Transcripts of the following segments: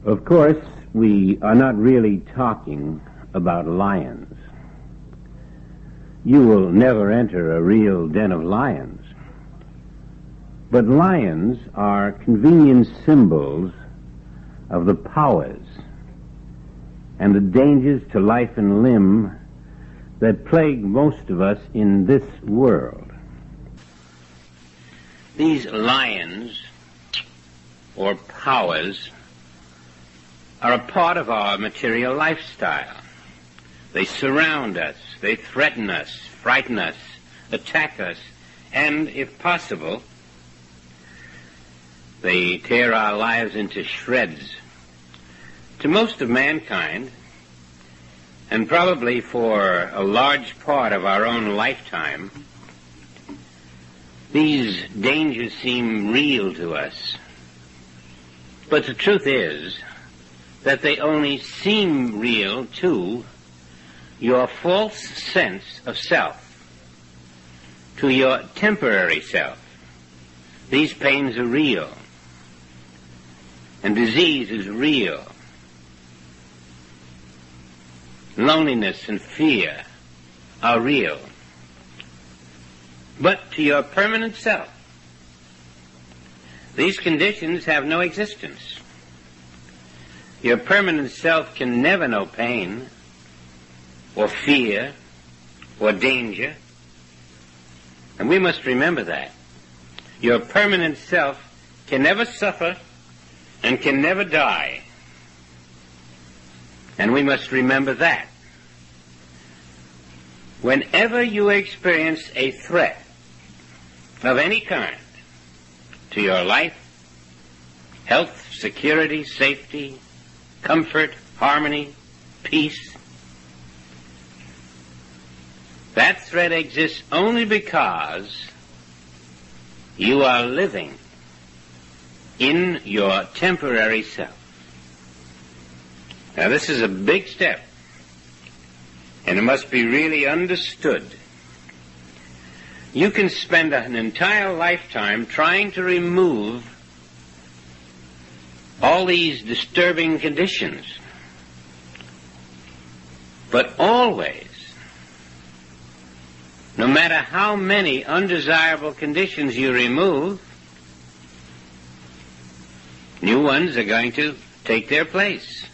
Of course, we are not really talking about lions. You will never enter a real den of lions. But lions are convenient symbols of the powers and the dangers to life and limb that plague most of us in this world. These lions, or powers, are a part of our material lifestyle. They surround us, they threaten us, frighten us, attack us, and, if possible, they tear our lives into shreds. To most of mankind, and probably for a large part of our own lifetime, these dangers seem real to us. But the truth is that they only seem real to your false sense of self, to your temporary self. These pains are real, and disease is real. Loneliness and fear are real. But to your permanent self, these conditions have no existence. Your permanent self can never know pain, or fear, or danger. And we must remember that. Your permanent self can never suffer and can never die. And we must remember that. Whenever you experience a threat of any kind to your life, health, security, safety, comfort, harmony, peace, that threat exists only because you are living in your temporary self. Now, this is a big step, and it must be really understood. You can spend an entire lifetime trying to remove all these disturbing conditions, but always, no matter how many undesirable conditions you remove, new ones are going to take their place.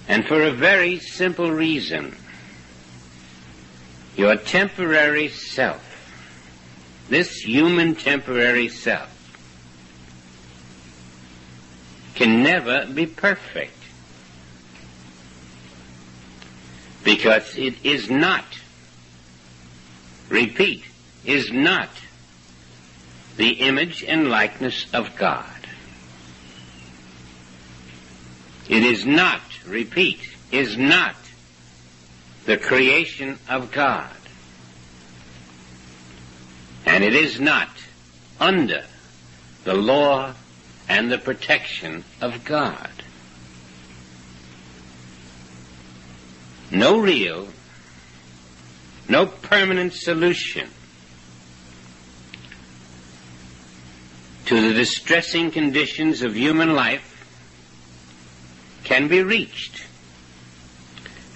And for a very simple reason. Your temporary self, this human temporary self, can never be perfect. Because it is not, repeat, is not the image and likeness of God. It is not, repeat, is not the creation of God. And it is not under the law and the protection of God. No real, no permanent solution to the distressing conditions of human life can be reached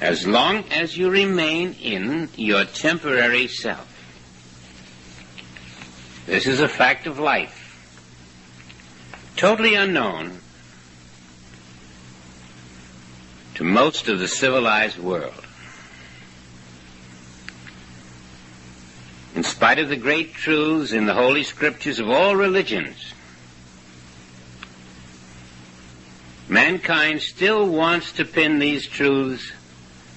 as long as you remain in your temporary self. This is a fact of life, totally unknown to most of the civilized world. In spite of the great truths in the Holy Scriptures of all religions, mankind still wants to pin these truths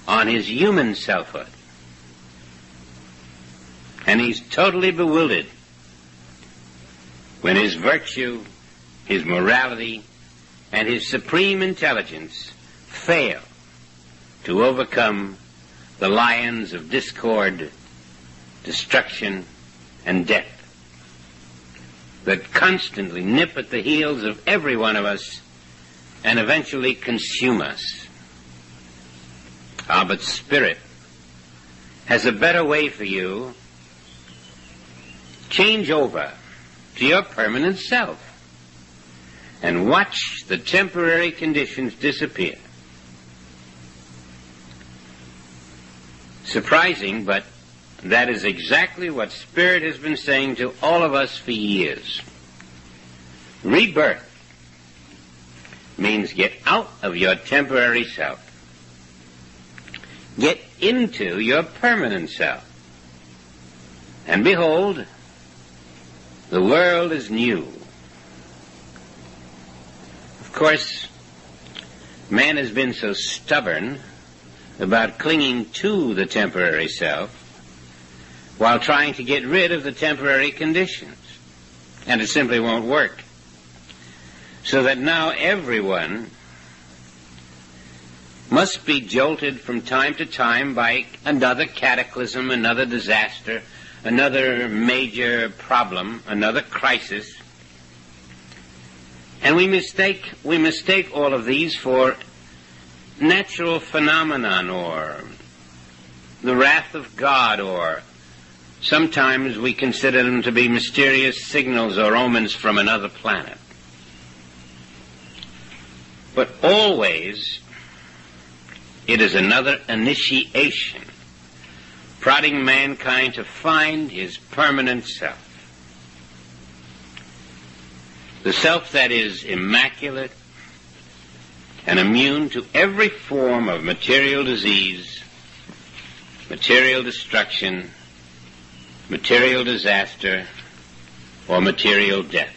on his human selfhood. And he's totally bewildered when his virtue, his morality, and his supreme intelligence fail to overcome the lions of discord, destruction, and death that constantly nip at the heels of every one of us and eventually consume us. Ah, but Spirit has a better way for you. Change over to your permanent self and watch the temporary conditions disappear. Surprising, but that is exactly what Spirit has been saying to all of us for years. Rebirth means get out of your temporary self. Get into your permanent self. And behold, the world is new. Of course, man has been so stubborn about clinging to the temporary self while trying to get rid of the temporary conditions. And it simply won't work. So that now everyone must be jolted from time to time by another cataclysm, another disaster, another major problem, another crisis. And we mistake all of these for natural phenomenon or the wrath of God, or sometimes we consider them to be mysterious signals or omens from another planet. But always it is another initiation, prodding mankind to find his permanent self. The self that is immaculate and immune to every form of material disease, material destruction, material disaster, or material death.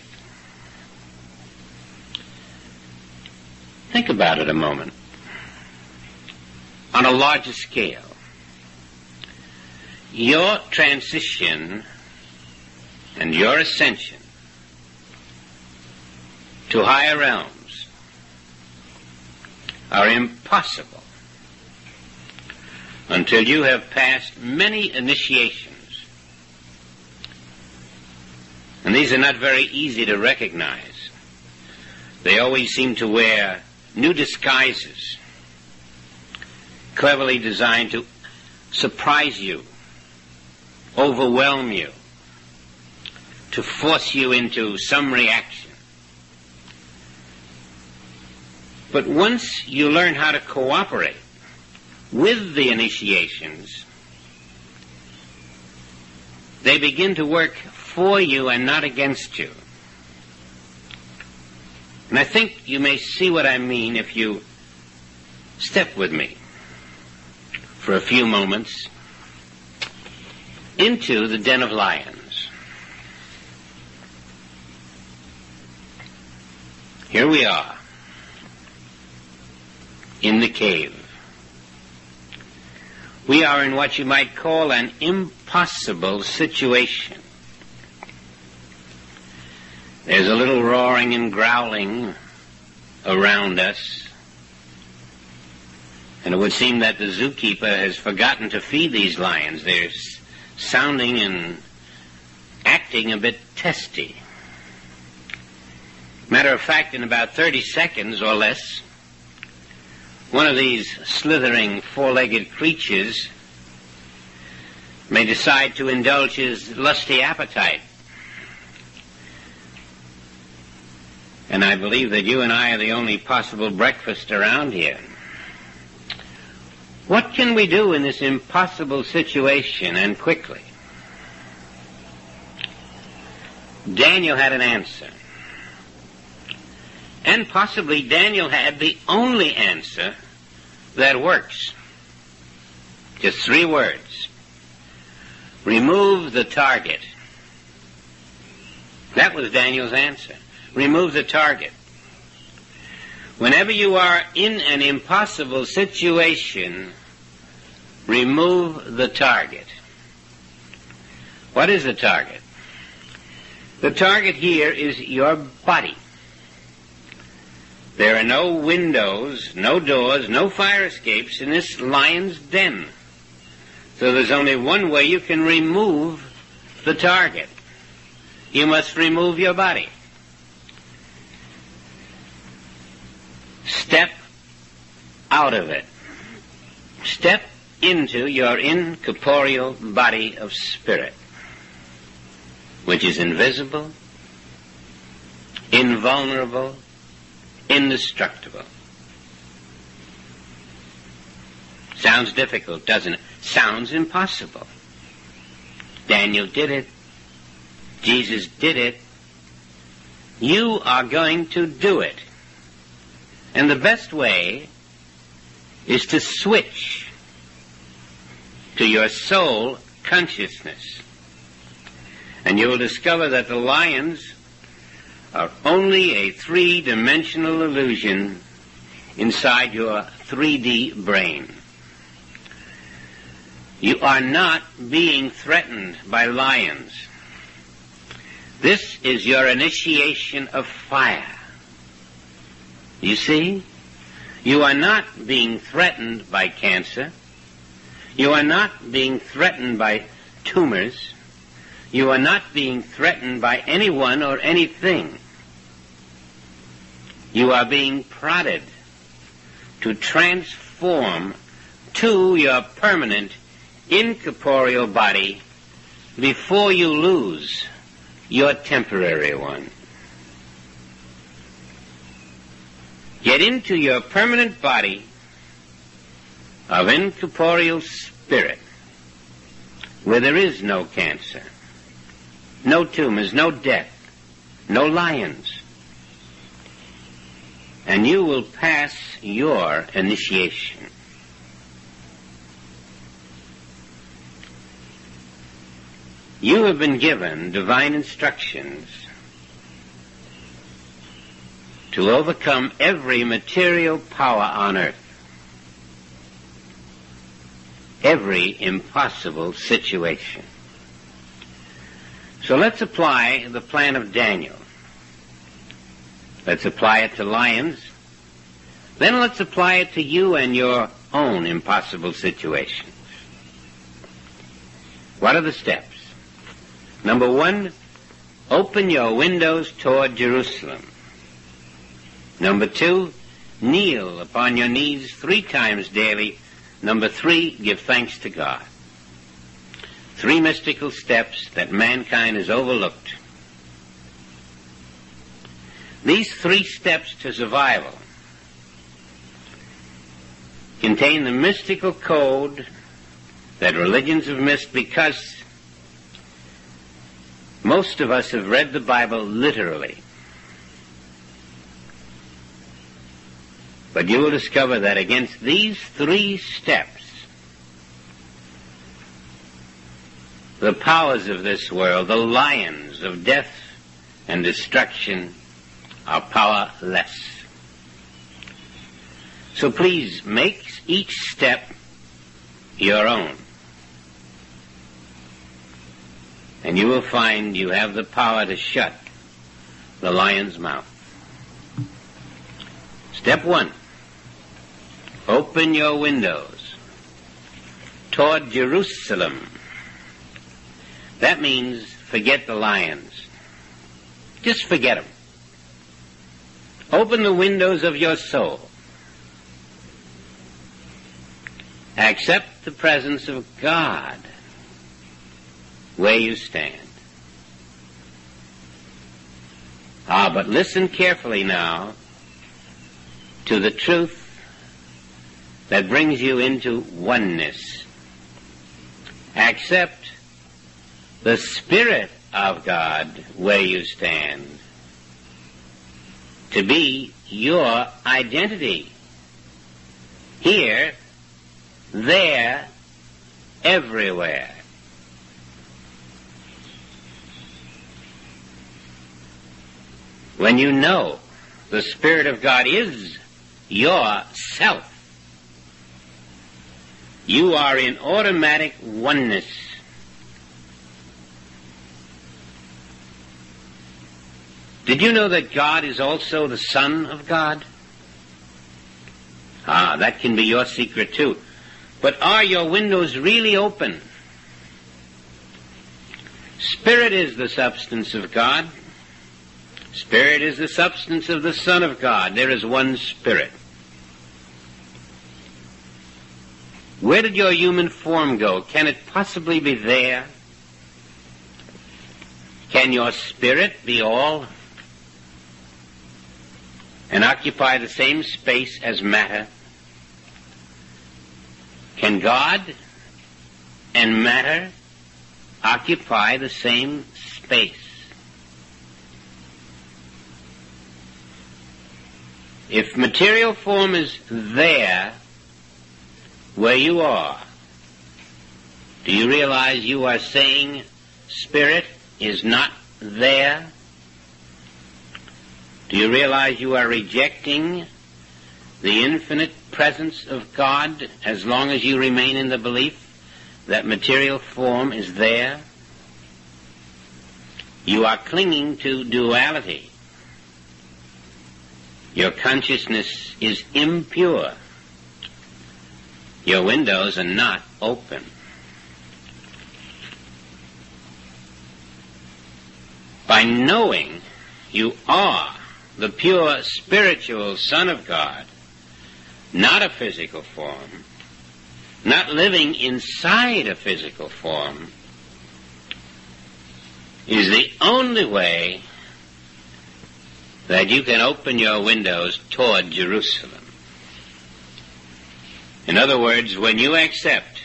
Think about it a moment. On a larger scale, your transition and your ascension to higher realms are impossible until you have passed many initiations. And these are not very easy to recognize. They always seem to wear new disguises, cleverly designed to surprise you, overwhelm you, to force you into some reaction. But once you learn how to cooperate with the initiations, they begin to work for you and not against you. And I think you may see what I mean if you step with me for a few moments into the den of lions. Here we are, in the cave. We are in what you might call an impossible situation. There's a little roaring and growling around us, and it would seem that the zookeeper has forgotten to feed these lions. They're sounding and acting a bit testy. Matter of fact, in about 30 seconds or less, one of these slithering four-legged creatures may decide to indulge his lusty appetite. And I believe that you and I are the only possible breakfast around here. What can we do in this impossible situation, and quickly? Daniel had an answer. And possibly Daniel had the only answer that works. Just 3 words. Remove the target. That was Daniel's answer. Remove the target. Whenever you are in an impossible situation, remove the target. What is the target? The target here is your body. There are no windows, no doors, no fire escapes in this lion's den. So there's only one way you can remove the target. You must remove your body. Step out of it. Step into your incorporeal body of spirit, which is invisible, invulnerable, indestructible. Sounds difficult, doesn't it? Sounds impossible. Daniel did it. Jesus did it. You are going to do it. And the best way is to switch to your soul consciousness. And you will discover that the lions are only a three-dimensional illusion inside your 3D brain. You are not being threatened by lions. This is your initiation of fire. You see? You are not being threatened by cancer. You are not being threatened by tumors. You are not being threatened by anyone or anything. You are being prodded to transform to your permanent incorporeal body before you lose your temporary one. Get into your permanent body of incorporeal spirit, where there is no cancer, no tumors, no death, no lions. And you will pass your initiation. You have been given divine instructions to overcome every material power on earth, every impossible situation. So let's apply the plan of Daniel. Let's apply it to lions. Then let's apply it to you and your own impossible situations. What are the steps? Number 1, open your windows toward Jerusalem. Number 2, kneel upon your knees 3 times daily. Number 3, give thanks to God. 3 mystical steps that mankind has overlooked. These 3 steps to survival contain the mystical code that religions have missed because most of us have read the Bible literally. But you will discover that against these 3 steps, the powers of this world, the lions of death and destruction, are powerless. So please make each step your own. And you will find you have the power to shut the lion's mouth. Step 1. Open your windows toward Jerusalem. That means forget the lions. Just forget them. Open the windows of your soul. Accept the presence of God where you stand. But listen carefully now to the truth that brings you into oneness. Accept the Spirit of God where you stand to be your identity. Here, there, everywhere. When you know the Spirit of God is yourself, you are in automatic oneness. Did you know that God is also the Son of God? That can be your secret too. But are your windows really open? Spirit is the substance of God. Spirit is the substance of the Son of God. There is one Spirit. Where did your human form go? Can it possibly be there? Can your spirit be all? and occupy the same space as matter? Can God and matter occupy the same space? If material form is there where you are, do you realize you are saying spirit is not there? Do you realize you are rejecting the infinite presence of God as long as you remain in the belief that material form is there? You are clinging to duality. Your consciousness is impure. Your windows are not open. By knowing you are the pure spiritual Son of God, not a physical form, not living inside a physical form, is the only way that you can open your windows toward Jerusalem. In other words, when you accept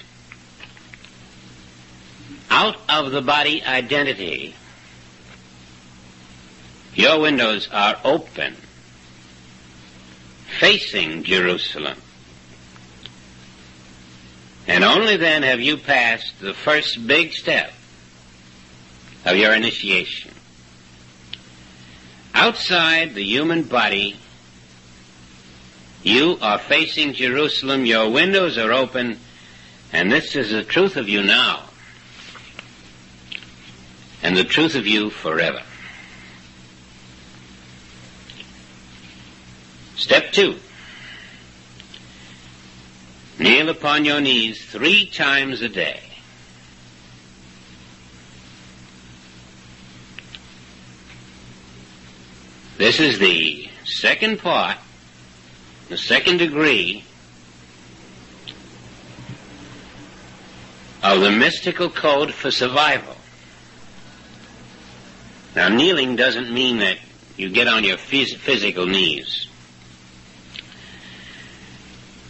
out of the body identity, your windows are open, facing Jerusalem. And only then have you passed the first big step of your initiation. Outside the human body, you are facing Jerusalem, your windows are open, and this is the truth of you now, and the truth of you forever. Step 2. Kneel upon your knees 3 times a day. This is the second part, the second degree of the mystical code for survival. Now, kneeling doesn't mean that you get on your physical knees.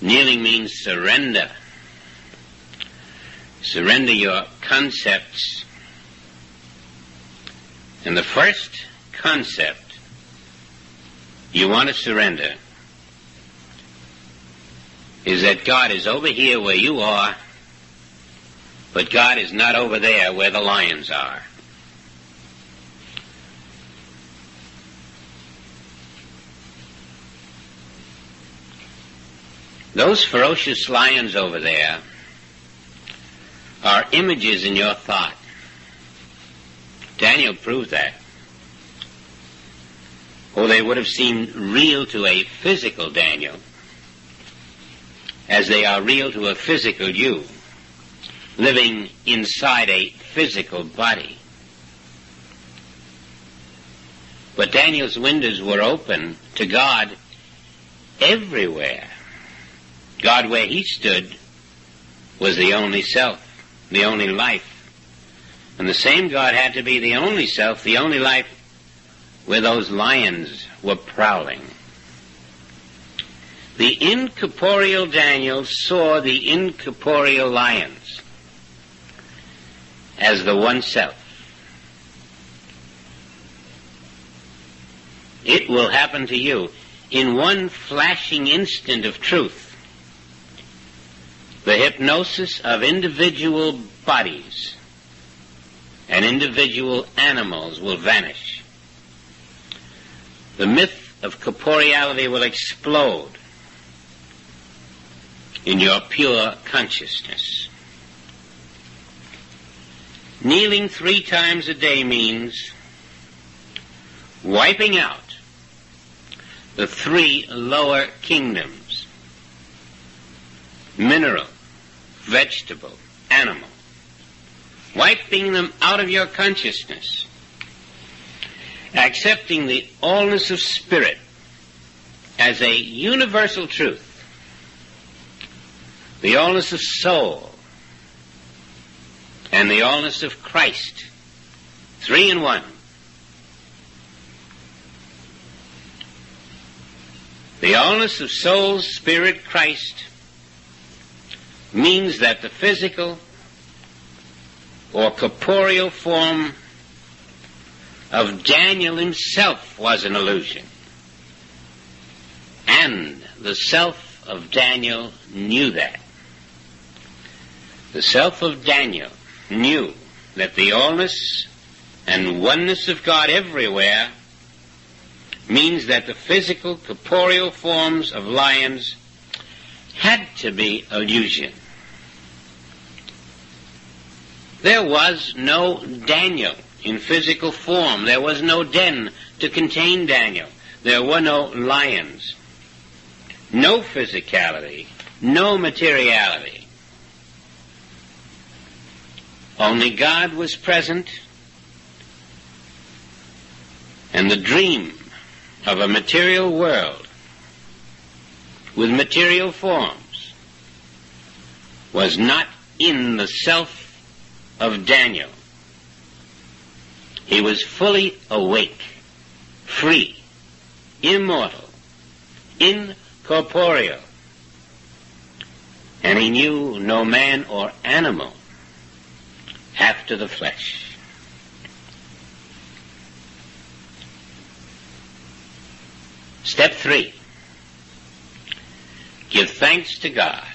Kneeling means surrender. Surrender your concepts. And the first concept you want to surrender is that God is over here where you are, but God is not over there where the lions are. Those ferocious lions over there are images in your thought. Daniel proved that. Or they would have seemed real to a physical Daniel, as they are real to a physical you, living inside a physical body. But Daniel's windows were open to God everywhere. God, where he stood, was the only self, the only life. And the same God had to be the only self, the only life, where those lions were prowling. The incorporeal Daniel saw the incorporeal lions as the one self. It will happen to you in one flashing instant of truth. The hypnosis of individual bodies and individual animals will vanish. The myth of corporeality will explode in your pure consciousness. Kneeling 3 times a day means wiping out the 3 lower kingdoms: mineral, vegetable, animal. Wiping them out of your consciousness. Accepting the allness of spirit as a universal truth. The allness of soul and the allness of Christ. 3 in 1. The allness of soul, spirit, Christ means that the physical or corporeal form of Daniel himself was an illusion. And the self of Daniel knew that. The self of Daniel knew that the allness and oneness of God everywhere means that the physical, corporeal forms of lions had to be illusion. There was no Daniel in physical form. There was no den to contain Daniel. There were no lions. No physicality, no materiality. Only God was present, and the dream of a material world with material forms was not in the self of Daniel. He was fully awake, free, immortal, incorporeal, and he knew no man or animal after the flesh. Step 3. Give thanks to God.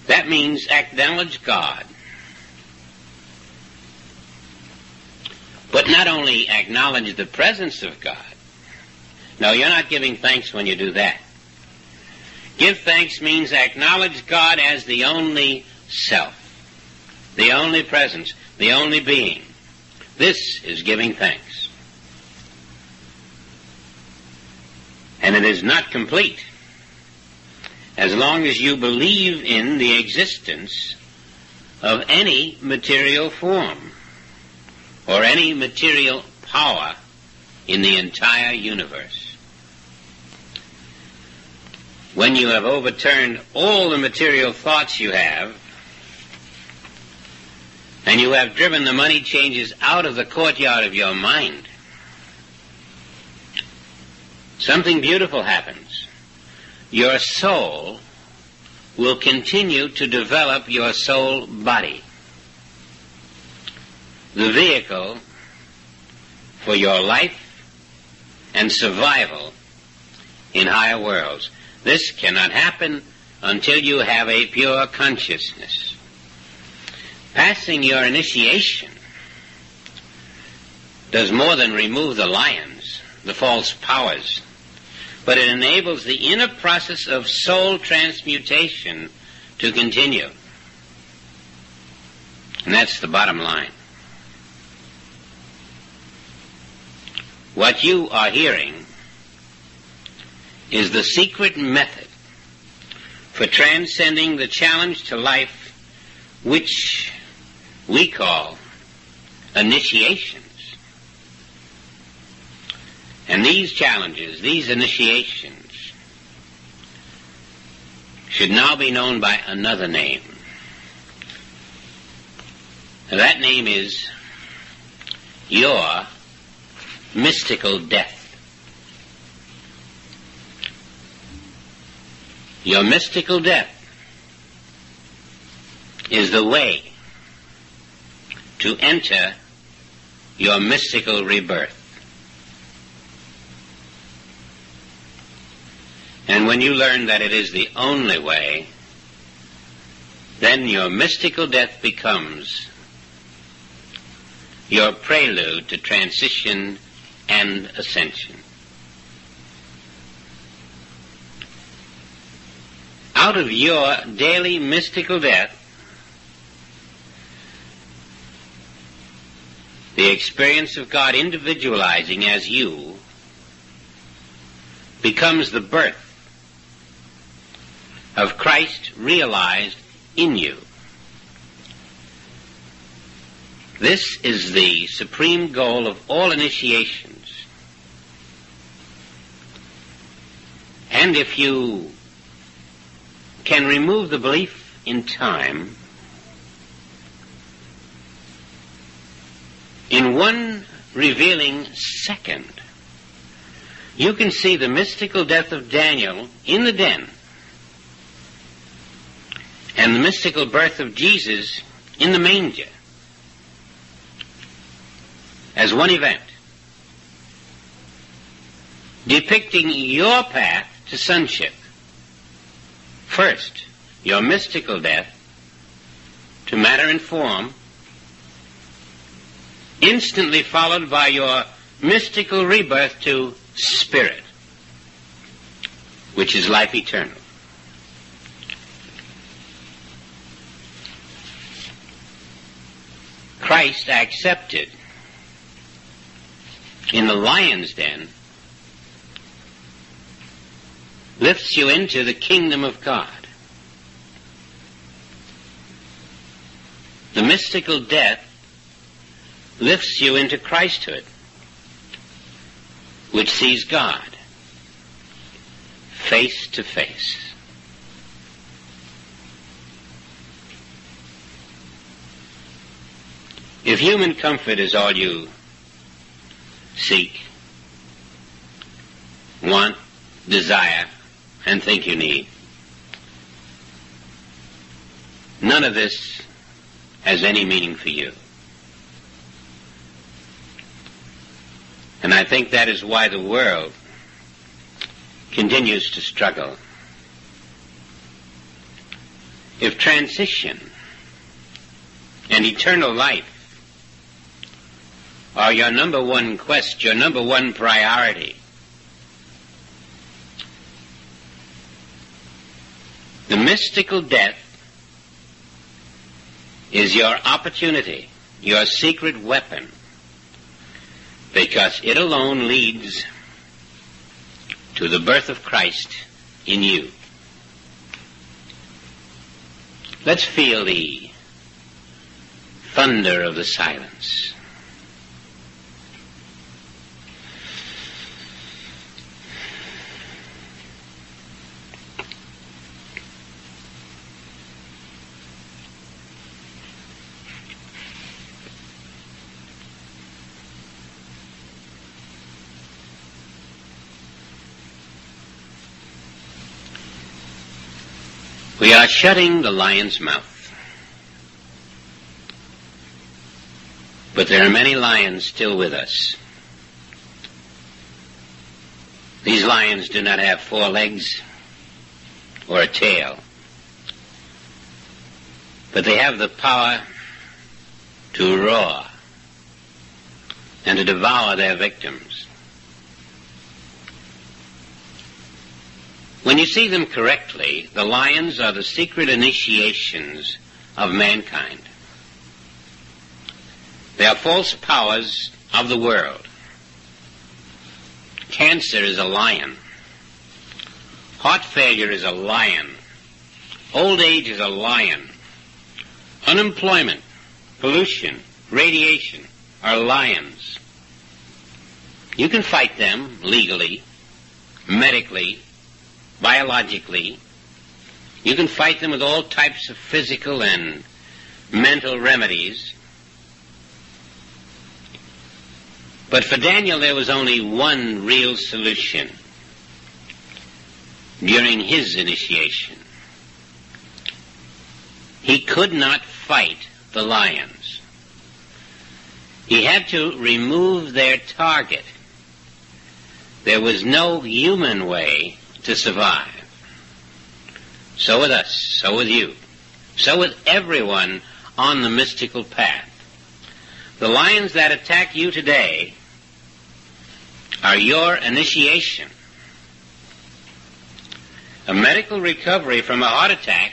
That means acknowledge God. But not only acknowledge the presence of God. No, you're not giving thanks when you do that. Give thanks means acknowledge God as the only self, the only presence, the only being. This is giving thanks. And it is not complete as long as you believe in the existence of any material form or any material power in the entire universe. When you have overturned all the material thoughts you have, and you have driven the money changers out of the courtyard of your mind, something beautiful happens. Your soul will continue to develop your soul body, the vehicle for your life and survival in higher worlds. This cannot happen until you have a pure consciousness. Passing your initiation does more than remove the lions, the false powers, but it enables the inner process of soul transmutation to continue. And that's the bottom line. What you are hearing is the secret method for transcending the challenge to life which we call initiations. And these challenges, these initiations, should now be known by another name. And that name is your mystical death. Your mystical death is the way to enter your mystical rebirth. And when you learn that it is the only way, then your mystical death becomes your prelude to transition and ascension. Out of your daily mystical death, the experience of God individualizing as you becomes the birth of Christ realized in you. This is the supreme goal of all initiations. And if you can remove the belief in time, in one revealing second, you can see the mystical death of Daniel in the den and the mystical birth of Jesus in the manger as one event, depicting your path to sonship. First, your mystical death to matter and form, instantly followed by your mystical rebirth to spirit, which is life eternal. Christ accepted in the lion's den lifts you into the kingdom of God. The mystical death lifts you into Christhood, which sees God face to face. If human comfort is all you seek, want, desire, and think you need, none of this has any meaning for you. And I think that is why the world continues to struggle. If transition and eternal life are your number one quest, your number one priority, the mystical death is your opportunity, your secret weapon, because it alone leads to the birth of Christ in you. Let's feel the thunder of the silence. We are shutting the lion's mouth. But there are many lions still with us. These lions do not have 4 legs or a tail, but they have the power to roar and to devour their victims. When you see them correctly, the lions are the secret initiations of mankind. They are false powers of the world. Cancer is a lion. Heart failure is a lion. Old age is a lion. Unemployment, pollution, radiation are lions. You can fight them legally, medically, biologically. You can fight them with all types of physical and mental remedies. But for Daniel, there was only one real solution during his initiation. He could not fight the lions. He had to remove their target. There was no human way to survive. So with us, so with you, so with everyone on the mystical path. The lions that attack you today are your initiation. A medical recovery from a heart attack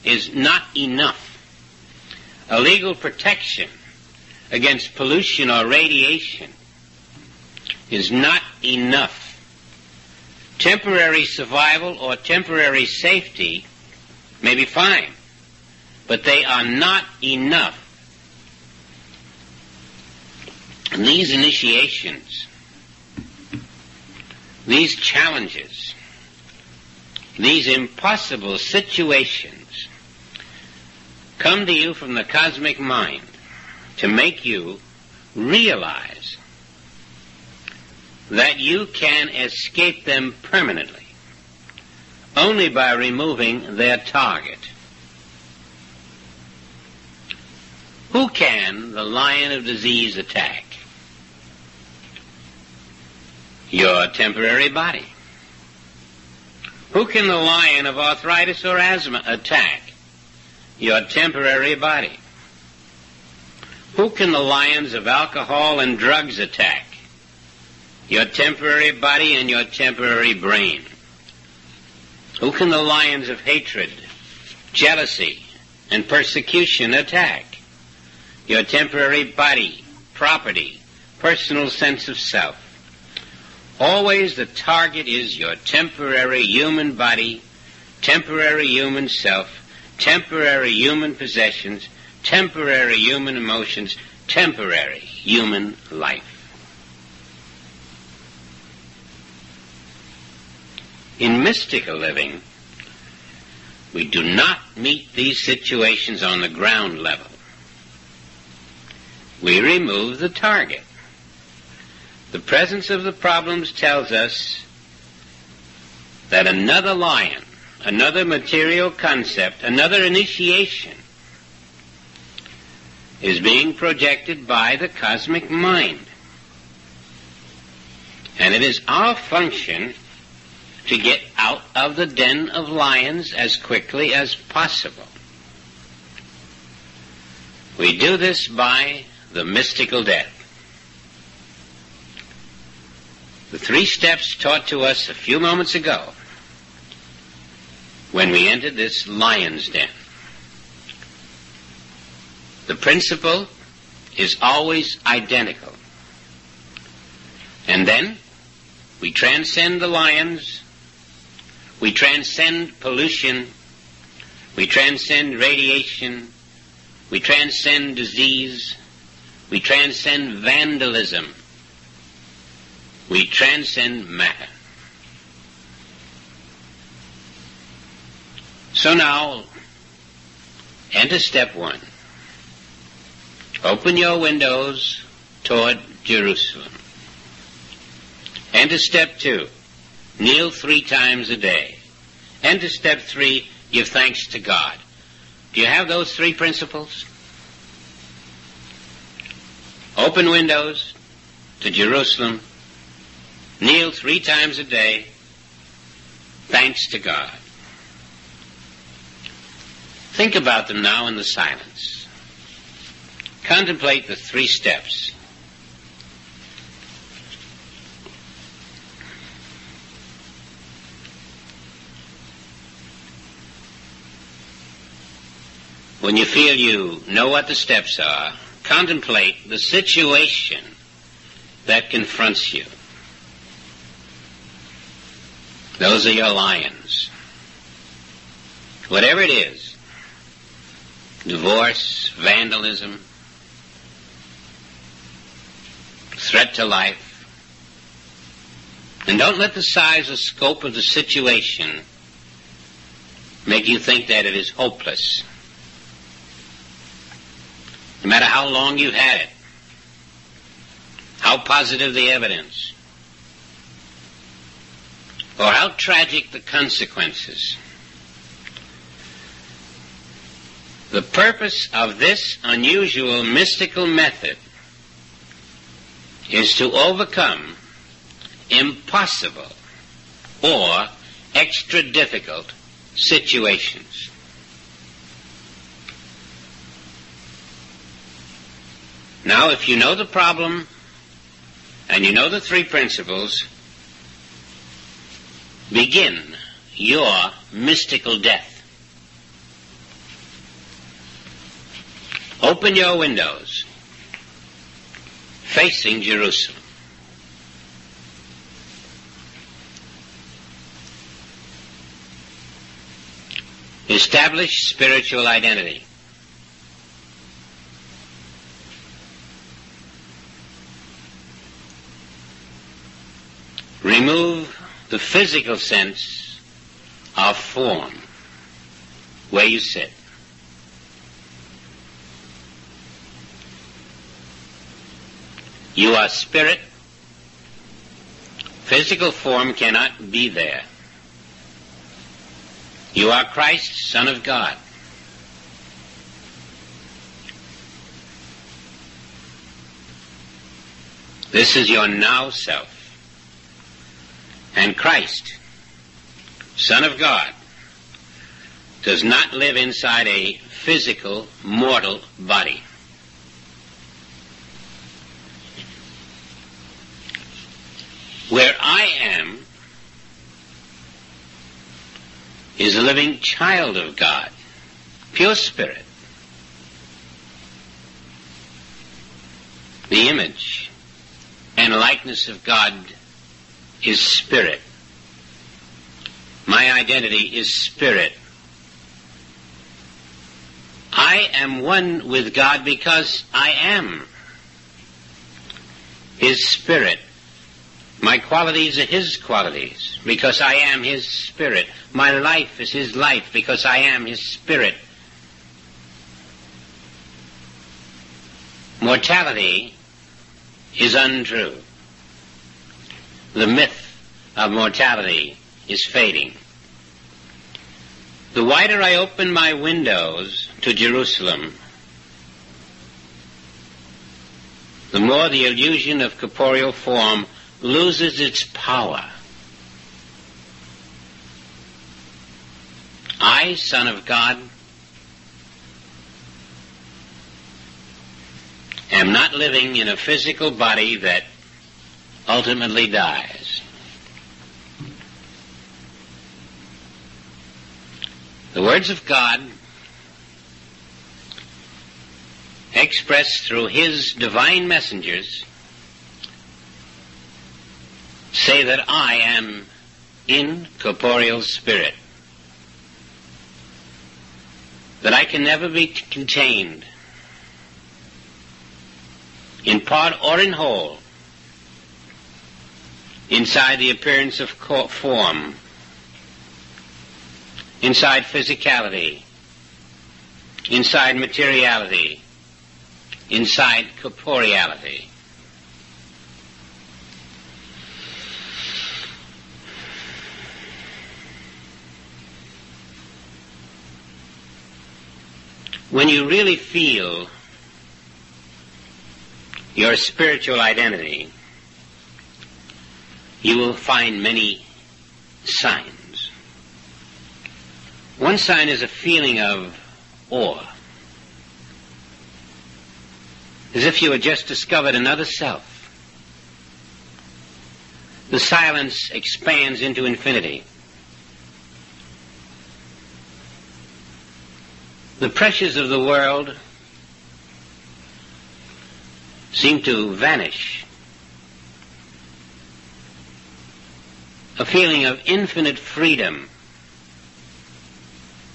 is not enough. A legal protection against pollution or radiation is not enough. Temporary survival or temporary safety may be fine, but they are not enough. And these initiations, these challenges, these impossible situations come to you from the cosmic mind to make you realize that you can escape them permanently only by removing their target. Who can the lion of disease attack? Your temporary body. Who can the lion of arthritis or asthma attack? Your temporary body. Who can the lions of alcohol and drugs attack? Your temporary body and your temporary brain. Who can the lions of hatred, jealousy, and persecution attack? Your temporary body, property, personal sense of self. Always the target is your temporary human body, temporary human self, temporary human possessions, temporary human emotions, temporary human life. In mystical living, we do not meet these situations on the ground level. We remove the target. The presence of the problems tells us that another lion, another material concept, another initiation is being projected by the cosmic mind. And it is our function to get out of the den of lions as quickly as possible. We do this by the mystical death. The 3 steps taught to us a few moments ago when we entered this lion's den. The principle is always identical. And then we transcend the lions, we transcend pollution, we transcend radiation, we transcend disease, we transcend vandalism, we transcend matter. So now, enter step 1. Open your windows toward Jerusalem. Enter step 2. Kneel 3 times a day. Enter step 3. Give thanks to God. Do you have those 3 principles? Open windows to Jerusalem. Kneel 3 times a day. Thanks to God. Think about them now in the silence. Contemplate the 3 steps. When you feel you know what the steps are, contemplate the situation that confronts you. Those are your lions. Whatever it is, divorce, vandalism, threat to life, and don't let the size or scope of the situation make you think that it is hopeless. No matter how long you've had it, how positive the evidence, or how tragic the consequences, the purpose of this unusual mystical method is to overcome impossible or extra difficult situations. Now, if you know the problem and you know the 3 principles, begin your mystical death. Open your windows facing Jerusalem. Establish spiritual identity. Remove the physical sense of form where you sit. You are spirit Physical form cannot be there. You are Christ, Son of God. This is your now self. And Christ, Son of God, does not live inside a physical, mortal body. Where I am is a living child of God, pure spirit. The image and likeness of God is spirit. My identity is spirit. I am one with God because I am His spirit. My qualities are His qualities because I am His spirit. My life is His life because I am His spirit. Mortality is untrue. The myth of mortality is fading. The wider I open my windows to Jerusalem, the more the illusion of corporeal form loses its power. I, Son of God, am not living in a physical body that ultimately dies. The words of God, expressed through His divine messengers, say that I am incorporeal spirit, that I can never be contained, in part or in whole, inside the appearance of form, inside physicality, inside materiality, inside corporeality. When you really feel your spiritual identity, you will find many signs. One sign is a feeling of awe, as if you had just discovered another self. The silence expands into infinity. The pressures of the world seem to vanish. A feeling of infinite freedom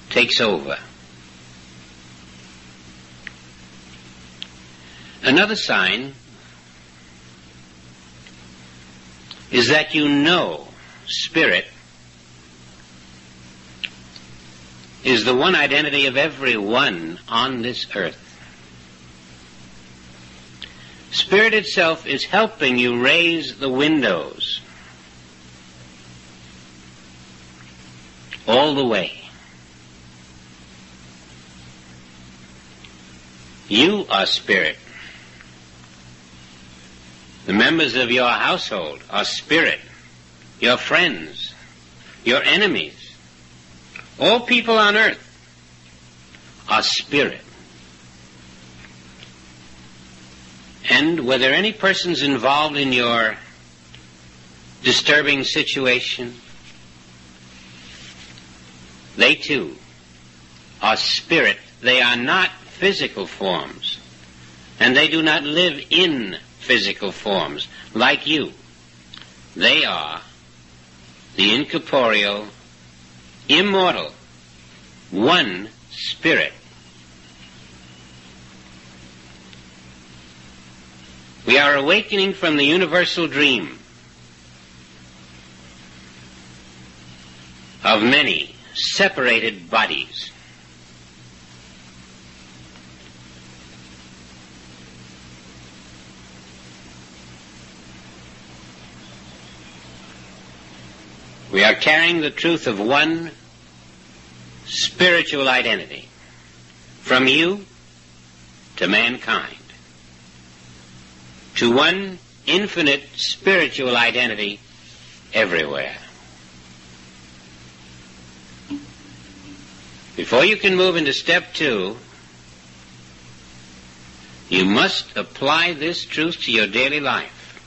takes over. Another sign is that you know spirit is the one identity of everyone on this earth. Spirit itself is helping you raise the windows all the way. You are spirit. The members of your household are spirit. Your friends, your enemies, all people on earth are spirit. And were there any persons involved in your disturbing situation? They too are spirit. They are not physical forms, and they do not live in physical forms like you. They are the incorporeal, immortal, one spirit. We are awakening from the universal dream of many separated bodies. We are carrying the truth of one spiritual identity, from you to mankind, to one infinite spiritual identity everywhere. Before you can move into step 2, you must apply this truth to your daily life.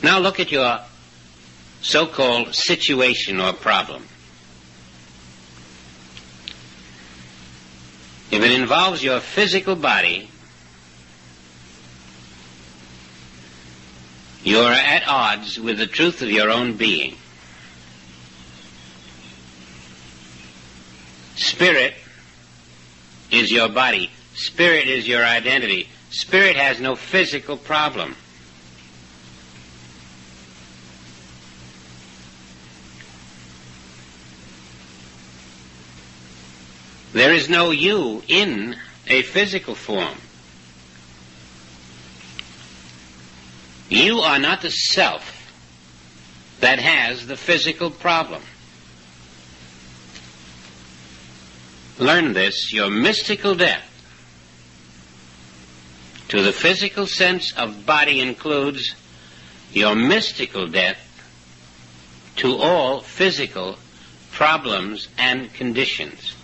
Now look at your so-called situation or problem. If it involves your physical body, you are at odds with the truth of your own being. Spirit is your body. Spirit is your identity. Spirit has no physical problem. There is no you in a physical form. You are not the self that has the physical problem. Learn this: your mystical death to the physical sense of body includes your mystical death to all physical problems and conditions.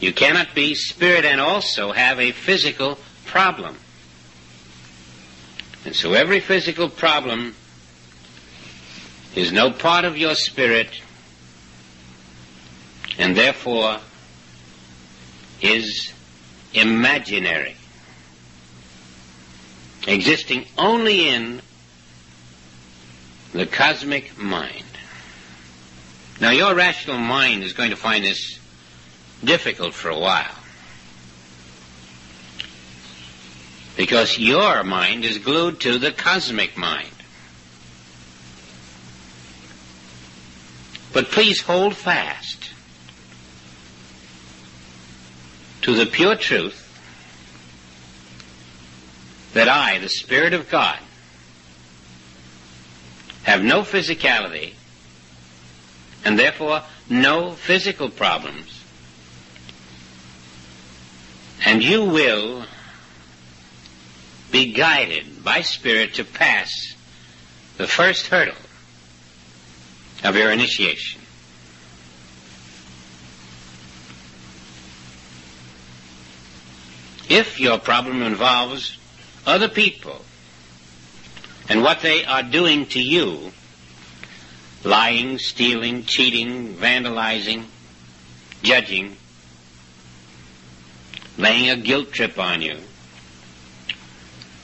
You cannot be spirit and also have a physical problem. And so every physical problem is no part of your spirit, and therefore is imaginary, existing only in the cosmic mind. Now, your rational mind is going to find this difficult for a while, because your mind is glued to the cosmic mind. But please hold fast to the pure truth that I, the Spirit of God, have no physicality and therefore no physical problems. And you will be guided by Spirit to pass the first hurdle of your initiation. If your problem involves other people and what they are doing to you, lying, stealing, cheating, vandalizing, judging, laying a guilt trip on you,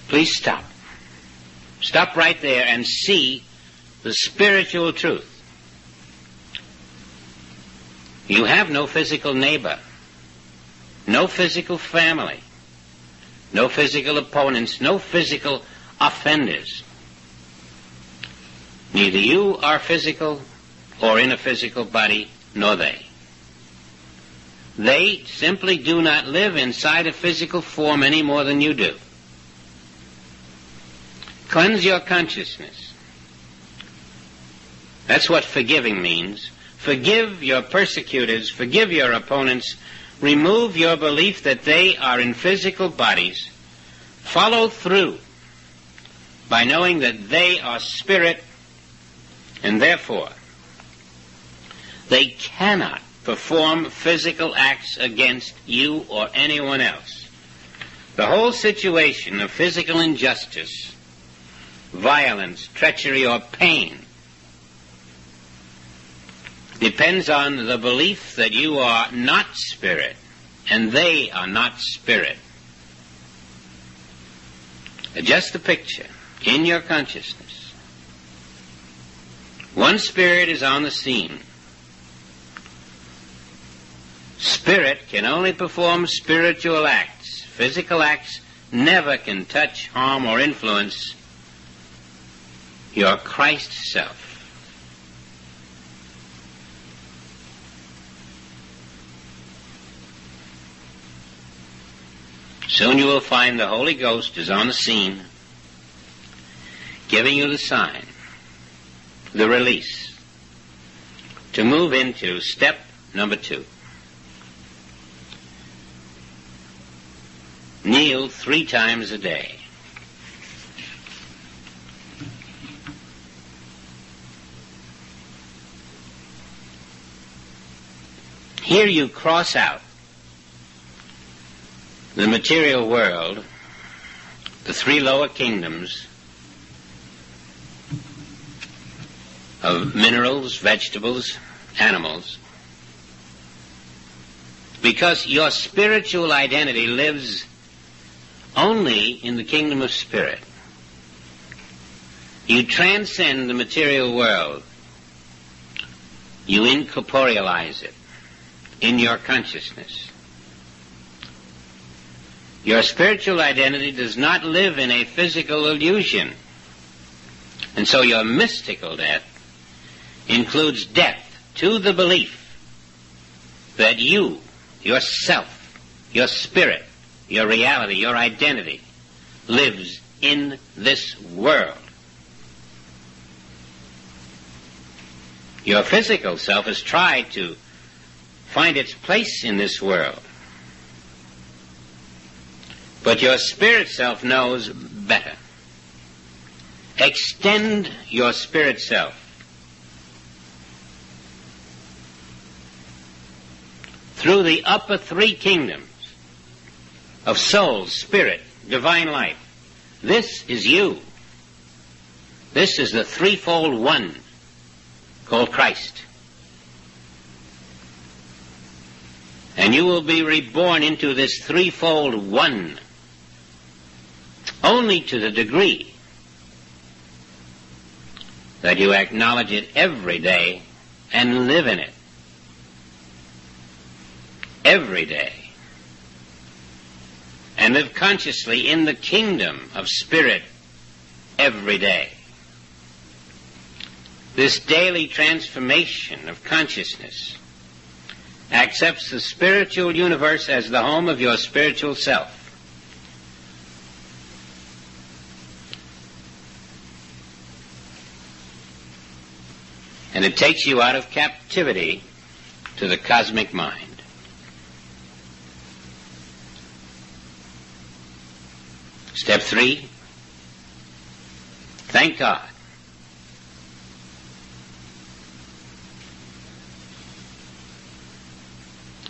please stop. Stop right there and see the spiritual truth. You have no physical neighbor, no physical family, no physical opponents, no physical offenders. Neither you are physical or in a physical body, nor they. They simply do not live inside a physical form any more than you do. Cleanse your consciousness. That's what forgiving means. Forgive your persecutors, forgive your opponents, remove your belief that they are in physical bodies. Follow through by knowing that they are spirit, and therefore they cannot perform physical acts against you or anyone else. The whole situation of physical injustice, violence, treachery, or pain depends on the belief that you are not spirit and they are not spirit. Adjust the picture in your consciousness. One spirit is on the scene. Spirit can only perform spiritual acts. Physical acts never can touch, harm, or influence your Christ self. Soon you will find the Holy Ghost is on the scene, giving you the sign the release, to move into step number 2. Kneel 3 times a day. Here you cross out the material world, the 3 lower kingdoms of minerals, vegetables, animals, because your spiritual identity lives only in the kingdom of spirit. You transcend the material world. You incorporealize it in your consciousness. Your spiritual identity does not live in a physical illusion. And so your mystical death includes death to the belief that you, yourself, your spirit, your reality, your identity, lives in this world. Your physical self has tried to find its place in this world. But your spirit self knows better. Extend your spirit self through the upper 3 kingdoms of soul, spirit, divine life. This is you. This is the threefold one called Christ. And you will be reborn into this threefold one only to the degree that you acknowledge it every day and live in it. Every day. And live consciously in the kingdom of spirit every day. This daily transformation of consciousness accepts the spiritual universe as the home of your spiritual self. And it takes you out of captivity to the cosmic mind. Step 3, thank God.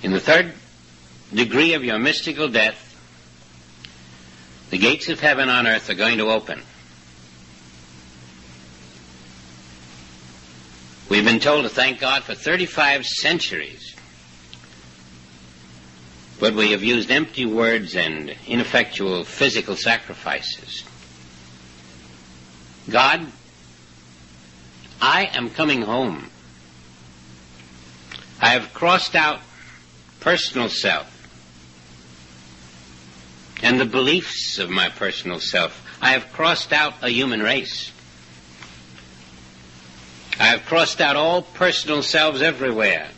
In the 3rd degree of your mystical death, the gates of heaven on earth are going to open. We've been told to thank God for 35 centuries, but we have used empty words and ineffectual physical sacrifices. God, I am coming home. I have crossed out personal self and the beliefs of my personal self. I have crossed out a human race. I have crossed out all personal selves everywhere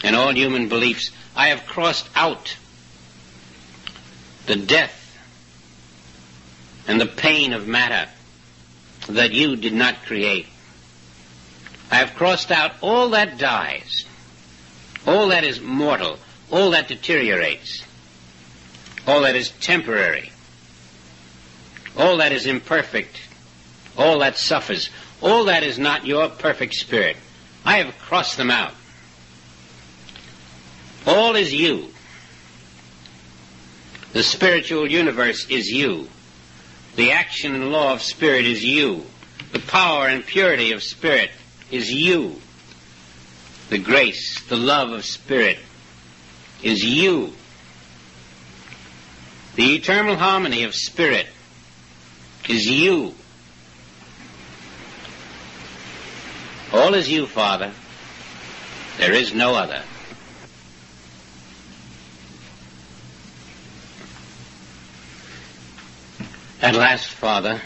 and all human beliefs. I have crossed out the death and the pain of matter that you did not create. I have crossed out all that dies, all that is mortal, all that deteriorates, all that is temporary, all that is imperfect, all that suffers, all that is not your perfect spirit. I have crossed them out. All is you. The spiritual universe is you. The action and law of spirit is you. The power and purity of spirit is you. The grace, the love of spirit is you. The eternal harmony of spirit is you. All is you, Father. There is no other. At last, Father,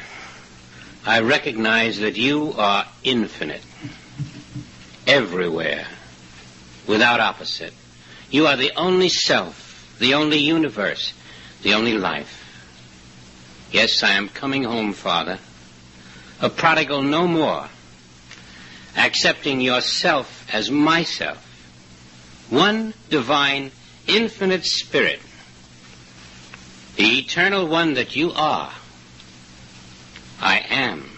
I recognize that you are infinite, everywhere, without opposite. You are the only self, the only universe, the only life. Yes, I am coming home, Father, a prodigal no more, accepting yourself as myself, one divine, infinite spirit, the eternal one that you are. I am.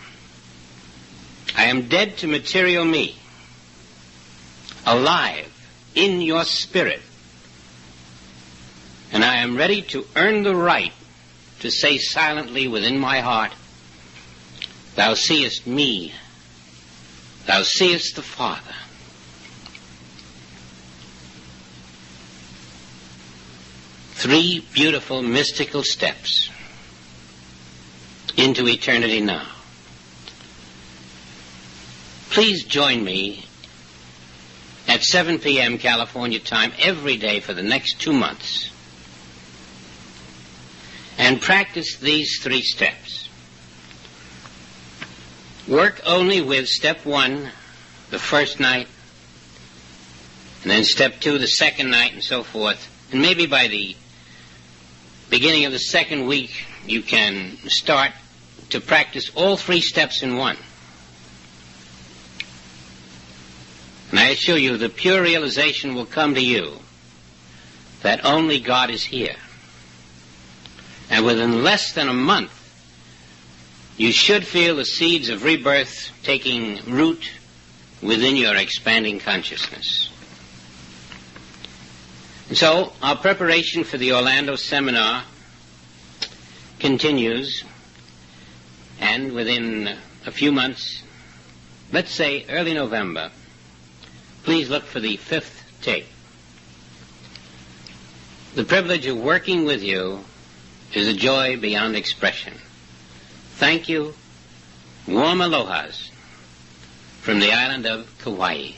I am dead to material me, alive in your spirit, and I am ready to earn the right to say silently within my heart, thou seest me, thou seest the Father. Three beautiful mystical steps into eternity now. Please join me at 7 p.m. California time every day for the next 2 months and practice these 3 steps. Work only with step 1 the first night, and then step 2 the second night, and so forth. And maybe by the beginning of the second week you can start to practice all 3 steps in one. And I assure you the pure realization will come to you that only God is here. And within less than a month, you should feel the seeds of rebirth taking root within your expanding consciousness. And so, our preparation for the Orlando seminar continues, and within a few months, let's say early November, please look for the 5th tape. The privilege of working with you is a joy beyond expression. Thank you. Warm alohas from the island of Kauai.